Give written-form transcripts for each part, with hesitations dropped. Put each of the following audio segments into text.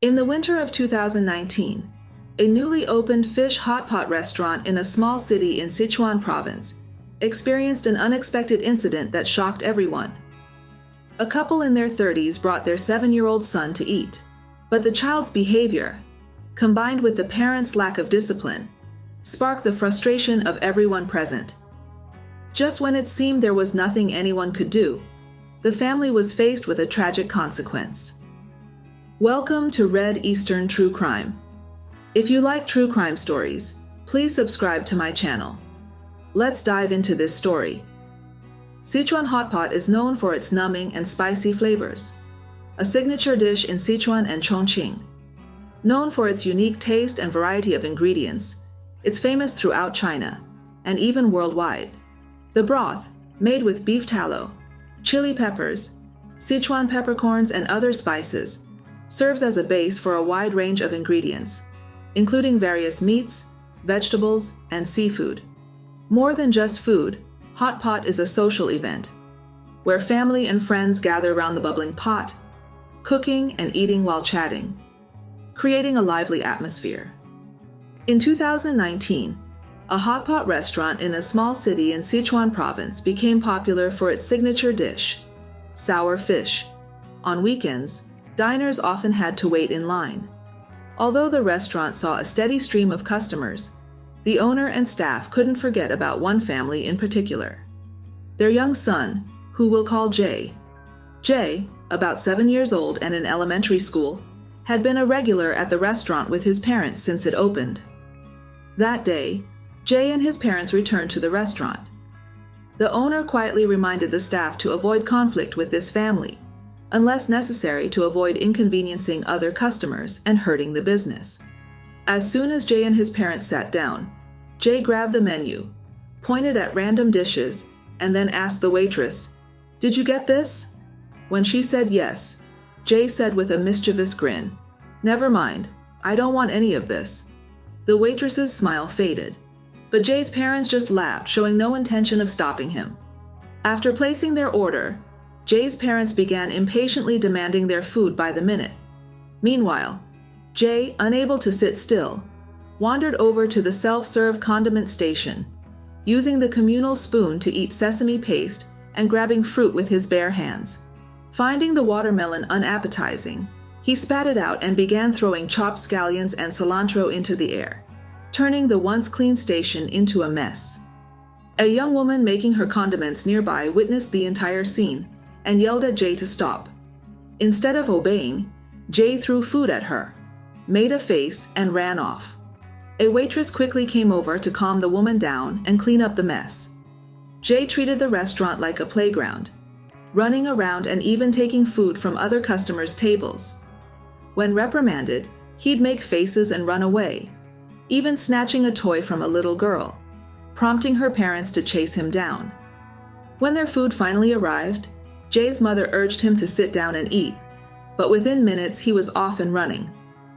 In the winter of 2019, a newly opened fish hotpot restaurant in a small city in Sichuan Province experienced an unexpected incident that shocked everyone. A couple in their 30s brought their 7-year-old son to eat, but the child's behavior, combined with the parents' lack of discipline, sparked the frustration of everyone present. Just when it seemed there was nothing anyone could do, the family was faced with a tragic consequence. Welcome to Red Eastern True Crime. If you like true crime stories, please subscribe to my channel. Let's dive into this story. Sichuan Hotpot is known for its numbing and spicy flavors, a signature dish in Sichuan and Chongqing. Known for its unique taste and variety of ingredients, it's famous throughout China, and even worldwide. The broth, made with beef tallow, chili peppers, Sichuan peppercorns, and other spices, serves as a base for a wide range of ingredients, including various meats, vegetables, and seafood. More than just food, Hot Pot is a social event, where family and friends gather around the bubbling pot, cooking and eating while chatting, creating a lively atmosphere. In 2019, a hot pot restaurant in a small city in Sichuan Province became popular for its signature dish, sour fish. On weekends, diners often had to wait in line. Although the restaurant saw a steady stream of customers, the owner and staff couldn't forget about one family in particular. Their young son, who we'll call Jay. Jay, about 7 years old and in elementary school, had been a regular at the restaurant with his parents since it opened. That day, Jay and his parents returned to the restaurant. The owner quietly reminded the staff to avoid conflict with this family, unless necessary to avoid inconveniencing other customers and hurting the business. As soon as Jay and his parents sat down, Jay grabbed the menu, pointed at random dishes, and then asked the waitress, "Did you get this?" When she said yes, Jay said with a mischievous grin, "Never mind, I don't want any of this." The waitress's smile faded, but Jay's parents just laughed, showing no intention of stopping him. After placing their order, Jay's parents began impatiently demanding their food by the minute. Meanwhile, Jay, unable to sit still, wandered over to the self-serve condiment station, using the communal spoon to eat sesame paste and grabbing fruit with his bare hands. Finding the watermelon unappetizing, he spat it out and began throwing chopped scallions and cilantro into the air, turning the once clean station into a mess. A young woman making her condiments nearby witnessed the entire scene and yelled at Jay to stop. Instead of obeying, Jay threw food at her, made a face, and ran off. A waitress quickly came over to calm the woman down and clean up the mess. Jay treated the restaurant like a playground, running around and even taking food from other customers' tables. When reprimanded, he'd make faces and run away, even snatching a toy from a little girl, prompting her parents to chase him down. When their food finally arrived, Jay's mother urged him to sit down and eat, but within minutes he was off and running,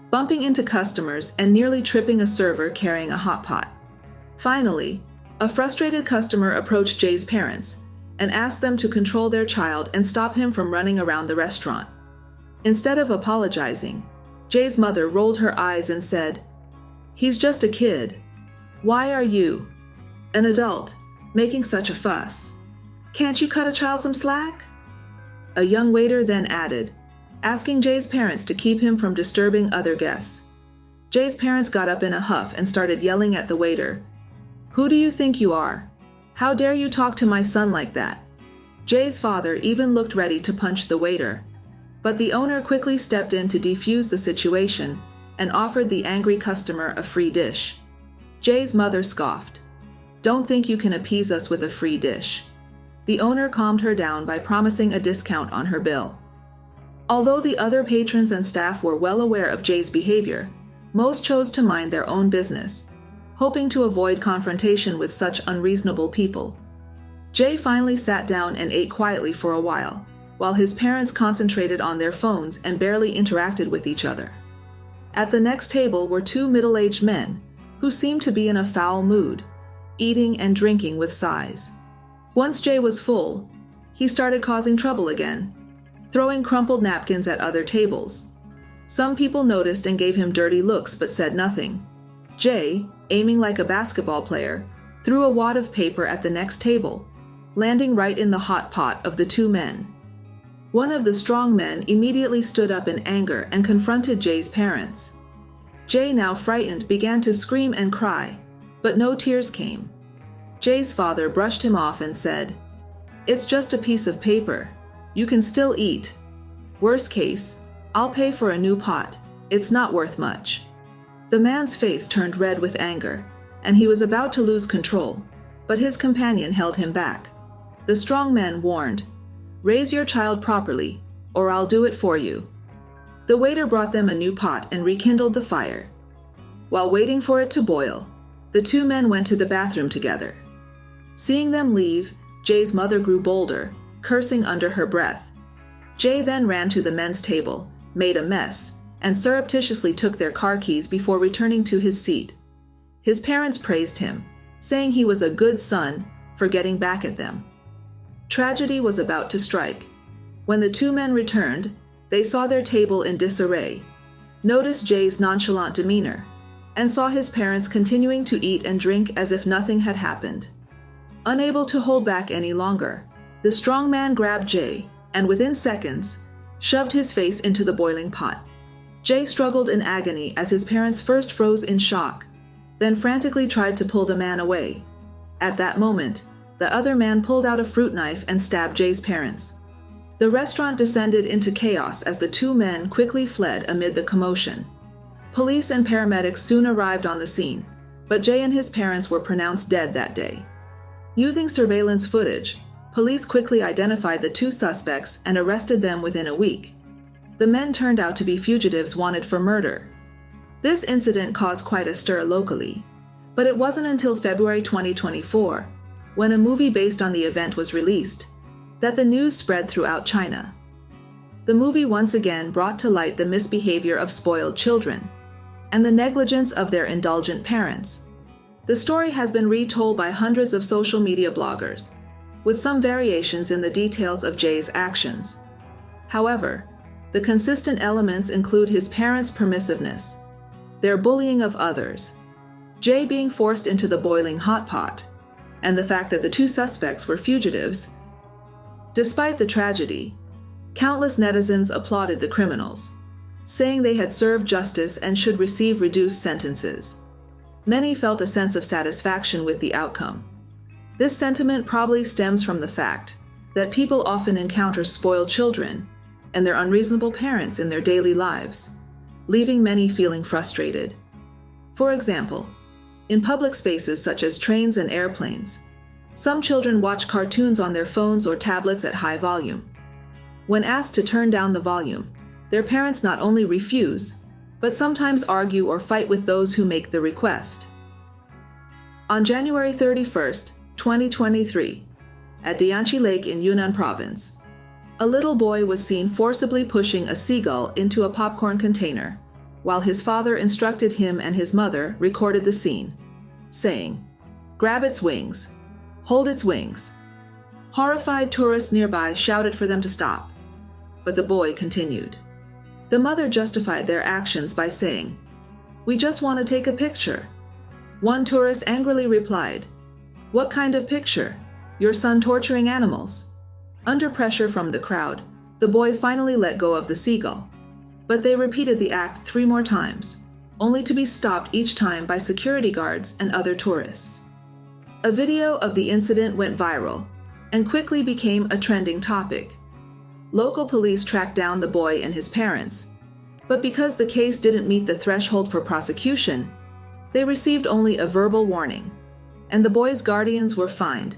bumping into customers and nearly tripping a server carrying a hot pot. Finally, a frustrated customer approached Jay's parents and asked them to control their child and stop him from running around the restaurant. Instead of apologizing, Jay's mother rolled her eyes and said, "He's just a kid. Why are you, an adult, making such a fuss? Can't you cut a child some slack?" A young waiter then added, asking Jay's parents to keep him from disturbing other guests. Jay's parents got up in a huff and started yelling at the waiter, "Who do you think you are? How dare you talk to my son like that?" Jay's father even looked ready to punch the waiter, but the owner quickly stepped in to defuse the situation and offered the angry customer a free dish. Jay's mother scoffed, "Don't think you can appease us with a free dish." The owner calmed her down by promising a discount on her bill. Although the other patrons and staff were well aware of Jay's behavior, most chose to mind their own business, hoping to avoid confrontation with such unreasonable people. Jay finally sat down and ate quietly for a while his parents concentrated on their phones and barely interacted with each other. At the next table were two middle-aged men, who seemed to be in a foul mood, eating and drinking with sighs. Once Jay was full, he started causing trouble again, throwing crumpled napkins at other tables. Some people noticed and gave him dirty looks but said nothing. Jay, aiming like a basketball player, threw a wad of paper at the next table, landing right in the hot pot of the two men. One of the strong men immediately stood up in anger and confronted Jay's parents. Jay, now frightened, began to scream and cry, but no tears came. Jay's father brushed him off and said, "It's just a piece of paper. You can still eat. Worst case, I'll pay for a new pot. It's not worth much." The man's face turned red with anger, and he was about to lose control, but his companion held him back. The strong man warned, "Raise your child properly, or I'll do it for you." The waiter brought them a new pot and rekindled the fire. While waiting for it to boil, the two men went to the bathroom together. Seeing them leave, Jay's mother grew bolder, cursing under her breath. Jay then ran to the men's table, made a mess, and surreptitiously took their car keys before returning to his seat. His parents praised him, saying he was a good son for getting back at them. Tragedy was about to strike. When the two men returned, they saw their table in disarray, noticed Jay's nonchalant demeanor, and saw his parents continuing to eat and drink as if nothing had happened. Unable to hold back any longer, the strong man grabbed Jay and within seconds, shoved his face into the boiling pot. Jay struggled in agony as his parents first froze in shock, then frantically tried to pull the man away. At that moment, the other man pulled out a fruit knife and stabbed Jay's parents. The restaurant descended into chaos as the two men quickly fled amid the commotion. Police and paramedics soon arrived on the scene, but Jay and his parents were pronounced dead that day. Using surveillance footage, police quickly identified the two suspects and arrested them within a week. The men turned out to be fugitives wanted for murder. This incident caused quite a stir locally, but it wasn't until February 2024, when a movie based on the event was released, that the news spread throughout China. The movie once again brought to light the misbehavior of spoiled children and the negligence of their indulgent parents. The story has been retold by hundreds of social media bloggers, with some variations in the details of Jay's actions. However, the consistent elements include his parents' permissiveness, their bullying of others, Jay being forced into the boiling hot pot, and the fact that the two suspects were fugitives. Despite the tragedy, countless netizens applauded the criminals, saying they had served justice and should receive reduced sentences. Many felt a sense of satisfaction with the outcome. This sentiment probably stems from the fact that people often encounter spoiled children and their unreasonable parents in their daily lives, leaving many feeling frustrated. For example, in public spaces such as trains and airplanes, some children watch cartoons on their phones or tablets at high volume. When asked to turn down the volume, their parents not only refuse, but sometimes argue or fight with those who make the request. On January 31st, 2023, at Dianchi Lake in Yunnan Province, a little boy was seen forcibly pushing a seagull into a popcorn container, while his father instructed him and his mother recorded the scene, saying, "Grab its wings, hold its wings." Horrified tourists nearby shouted for them to stop, but the boy continued. The mother justified their actions by saying, "We just want to take a picture." One tourist angrily replied, "What kind of picture? Your son torturing animals?" Under pressure from the crowd, the boy finally let go of the seagull, but they repeated the act 3 more times, only to be stopped each time by security guards and other tourists. A video of the incident went viral and quickly became a trending topic. Local police tracked down the boy and his parents, but because the case didn't meet the threshold for prosecution, they received only a verbal warning, and the boy's guardians were fined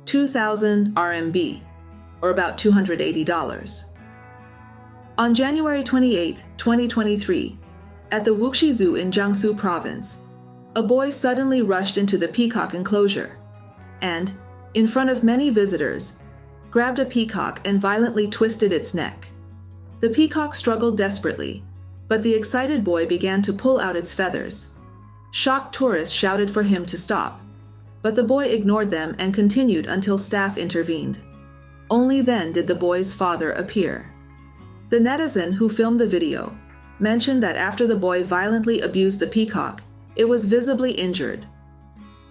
2,000 RMB, or about $280. On January 28, 2023, at the Wuxi Zoo in Jiangsu Province, a boy suddenly rushed into the peacock enclosure and, in front of many visitors, grabbed a peacock and violently twisted its neck. The peacock struggled desperately, but the excited boy began to pull out its feathers. Shocked tourists shouted for him to stop, but the boy ignored them and continued until staff intervened. Only then did the boy's father appear. The netizen who filmed the video mentioned that after the boy violently abused the peacock, it was visibly injured.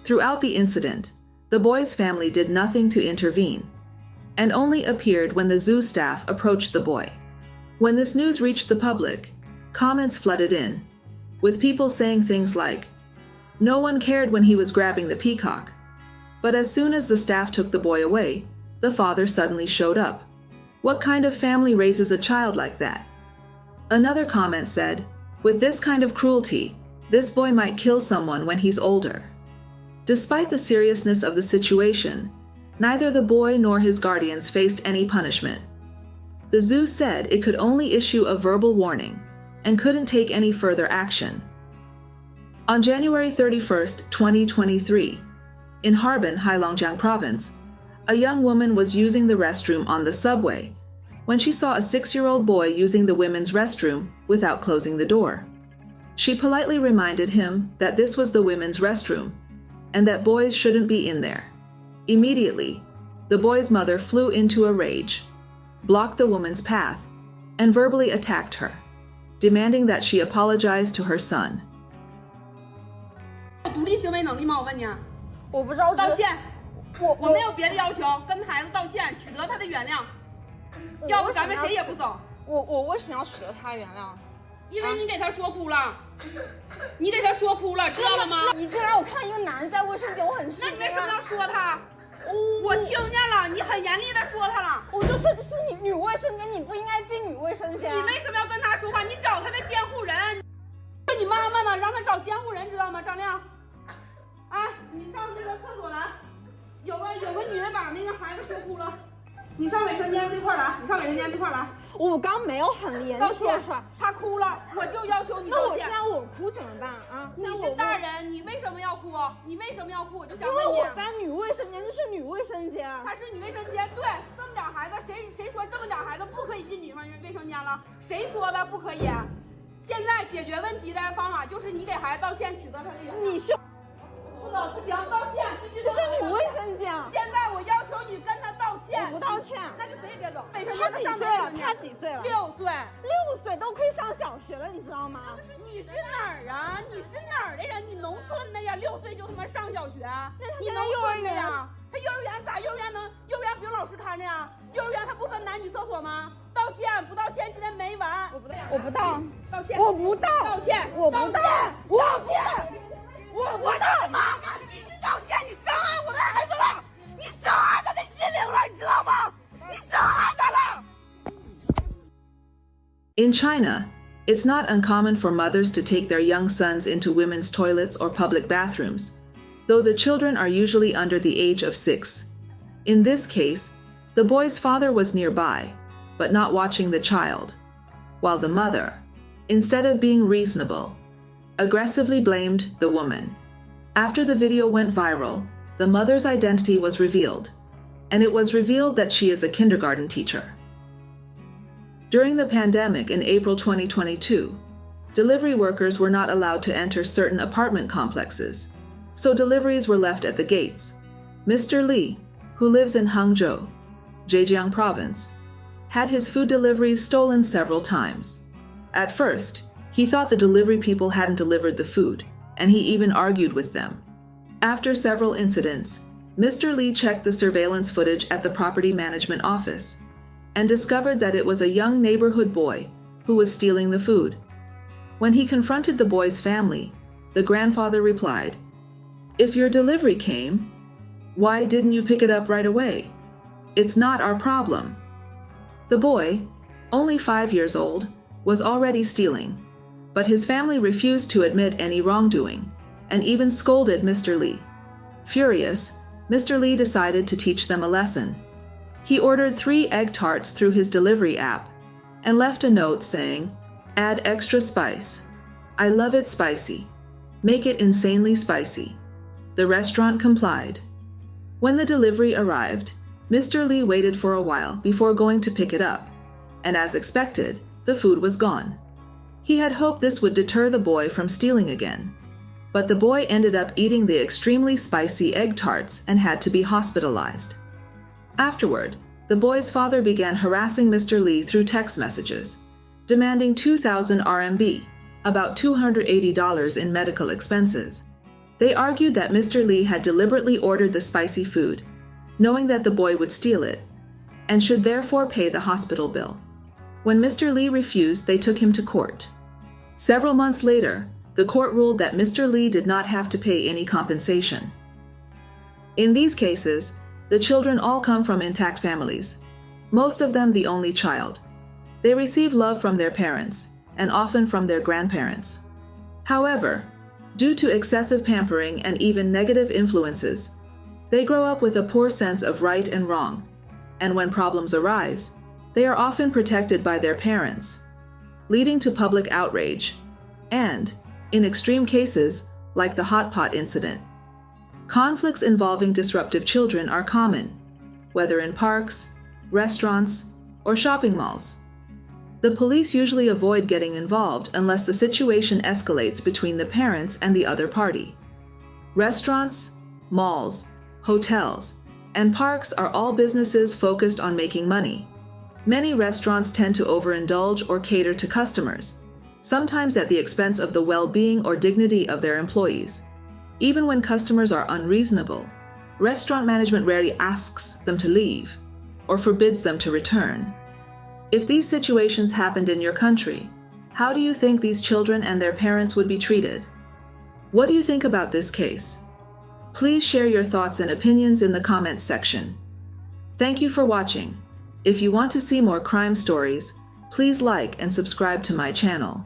Throughout the incident, the boy's family did nothing to intervene, and only appeared when the zoo staff approached the boy. When this news reached the public, comments flooded in, with people saying things like, "No one cared when he was grabbing the peacock." But as soon as the staff took the boy away, the father suddenly showed up. What kind of family raises a child like that? Another comment said, "With this kind of cruelty, this boy might kill someone when he's older." Despite the seriousness of the situation, neither the boy nor his guardians faced any punishment. The zoo said it could only issue a verbal warning and couldn't take any further action. On January 31st, 2023, in Harbin, Heilongjiang Province, a young woman was using the restroom on the subway when she saw a 6-year-old boy using the women's restroom without closing the door. She politely reminded him that this was the women's restroom and that boys shouldn't be in there. Immediately, the boy's mother flew into a rage, blocked the woman's path, and verbally attacked her, demanding that she apologize to her son. 独立行为能力吗？我问你。我不知道。道歉。我没有别的要求，跟孩子道歉，取得他的原谅。要不咱们谁也不走。我为什么要取得他原谅？因为你给他说哭了，你给他说哭了，知道了吗？你竟然我看一个男的在卫生间，我很吃惊。那你为什么要说他？我听见了，你很严厉的说他了。我就说这是女卫生间，你不应该进女卫生间。你为什么要跟他说话？你找他的监护人。问你妈妈呢，让他找监护人，知道吗？张亮，啊，你上这个厕所来，有个女的把那个孩子说哭了，你上卫生间这块来，你上卫生间这块来。我刚没有很严厉说出来，他哭了，我就要求你道歉。那我现在我哭怎么办啊？你是大人，你为什么要哭？你为什么要哭？我就想问你。因为我在女卫生间，这是女卫生间。它是女卫生间，对，这么点孩子，谁说这么点孩子不可以进女卫生间了？谁说的不可以？现在解决问题的方法就是你给孩子道歉，取得他的原谅。你是。不走不行，道歉必须。这是女卫生间。现在我要求你跟他道歉。我不道歉，那就谁也别走。卫生间上几岁了？他几岁了？6岁。6岁都可以上小学了，你知道吗？你是哪儿啊？你是哪儿的人？你农村的呀？6岁就他妈上小学？你农村的呀？他幼儿园咋？幼儿园不用老师看着呀？幼儿园他不分男女厕所吗？道歉不道歉，今天没完。我不道。道歉。我不道。道歉。我不道。道歉。我的妈妈必须道歉！你伤害我的孩子了，你伤害他的心灵了，你知道吗？你伤害他了。In China, it's not uncommon for mothers to take their young sons into women's toilets or public bathrooms, though the children are usually under the age of 6. In this case, the boy's father was nearby, but not watching the child, while the mother, instead of being reasonable, aggressively blamed the woman. After the video went viral, the mother's identity was revealed, and it was revealed that she is a kindergarten teacher. During the pandemic in April 2022, delivery workers were not allowed to enter certain apartment complexes, so deliveries were left at the gates. Mr. Li, who lives in Hangzhou, Zhejiang Province, had his food deliveries stolen several times. At first, he thought the delivery people hadn't delivered the food, and he even argued with them. After several incidents, Mr. Li checked the surveillance footage at the property management office and discovered that it was a young neighborhood boy who was stealing the food. When he confronted the boy's family, the grandfather replied, "If your delivery came, why didn't you pick it up right away? It's not our problem." The boy, only 5 years old, was already stealing, but his family refused to admit any wrongdoing and even scolded Mr. Li. Furious, Mr. Li decided to teach them a lesson. He ordered 3 egg tarts through his delivery app and left a note saying, "Add extra spice. I love it spicy. Make it insanely spicy." The restaurant complied. When the delivery arrived, Mr. Li waited for a while before going to pick it up, and as expected, the food was gone. He had hoped this would deter the boy from stealing again, but the boy ended up eating the extremely spicy egg tarts and had to be hospitalized. Afterward, the boy's father began harassing Mr. Li through text messages, demanding 2,000 RMB, about $280 in medical expenses. They argued that Mr. Li had deliberately ordered the spicy food, knowing that the boy would steal it, and should therefore pay the hospital bill. When Mr. Li refused, they took him to court. Several months later, the court ruled that Mr. Li did not have to pay any compensation. In these cases, the children all come from intact families, most of them the only child. They receive love from their parents, and often from their grandparents. However, due to excessive pampering and even negative influences, they grow up with a poor sense of right and wrong, and when problems arise, they are often protected by their parents, leading to public outrage, and, in extreme cases, like the Hotpot incident. Conflicts involving disruptive children are common, whether in parks, restaurants, or shopping malls. The police usually avoid getting involved unless the situation escalates between the parents and the other party. Restaurants, malls, hotels, and parks are all businesses focused on making money. Many restaurants tend to overindulge or cater to customers, sometimes at the expense of the well-being or dignity of their employees. Even when customers are unreasonable, restaurant management rarely asks them to leave or forbids them to return. If these situations happened in your country, how do you think these children and their parents would be treated? What do you think about this case? Please share your thoughts and opinions in the comments section. Thank you for watching. If you want to see more crime stories, please like and subscribe to my channel.